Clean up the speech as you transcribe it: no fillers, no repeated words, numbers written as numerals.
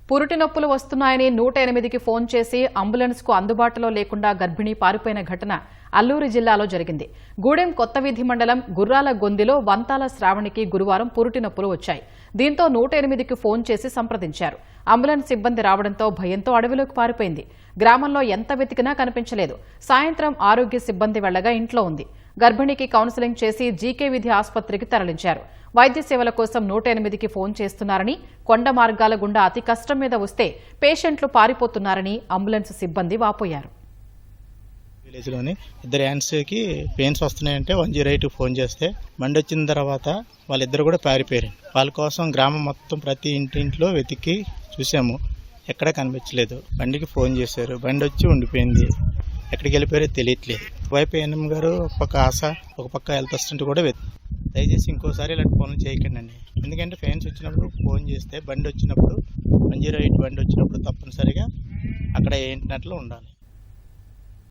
పురుటి నొప్పులు వస్తున్నాయని 108కి ఫోన్ చేసి అంబులెన్స్కు అందుబాటులో లేకుండా గర్భిణి పారిపోయిన ఘటన అల్లూరు జిల్లాలో జరిగింది. గూడెం కొత్త వీధి మండలం గుర్రాల గొందిలో వంతాల శ్రావణికి గురువారం పురుటి నొప్పులు వచ్చాయి. దీంతో 108కి ఫోన్ చేసి సంప్రదించారు. అంబులెన్స్ సిబ్బంది రావడంతో భయంతో అడవిలోకి పారిపోయింది. గ్రామంలో ఎంత వెతికినా కనిపించలేదు. సాయంత్రం ఆరోగ్య సిబ్బంది వెళ్లగా ఇంట్లో ఉంది. గర్భిణికి కౌన్సిలింగ్ చేసి జీకే వీధి ఆసుపత్రికి తరలించారు. వైద్య సేవల కోసం 108కి ఫోన్ చేస్తున్నారని, కొండ మార్గాల గుండా అతి కష్టం మీద వస్తే పేషెంట్లు పారిపోతున్నారని అంబులెన్స్ సిబ్బంది వాపోయారు. విలేజ్లోని ఇద్దరు యాన్స్కి పెయిన్స్ వస్తున్నాయంటే 108కి ఫోన్ చేస్తే బండి వచ్చిన తర్వాత వాళ్ళిద్దరు కూడా పారిపోయారు. వాళ్ళ కోసం గ్రామం మొత్తం ప్రతి ఇంటింట్లో వెతికి చూసాము, ఎక్కడా కనిపించలేదు. బండికి ఫోన్ చేశారు, బండి వచ్చి ఉండిపోయింది. ఎక్కడికి వెళ్ళిపోయారో తెలియట్లేదు. వైపు ఎన్ఎం గారు ఒక పక్క ఆశ, ఒక పక్క హెల్త్ అసిస్టెంట్ కూడా దయచేసి ఇంకోసారి ఇలాంటి ఫోన్లు చేయకండి అండి. ఎందుకంటే ఫైన్స్ వచ్చినప్పుడు ఫోన్ చేస్తే బండి వచ్చినప్పుడు 108 బండి వచ్చినప్పుడు తప్పనిసరిగా అక్కడ ఏంటినట్లు ఉండాలి.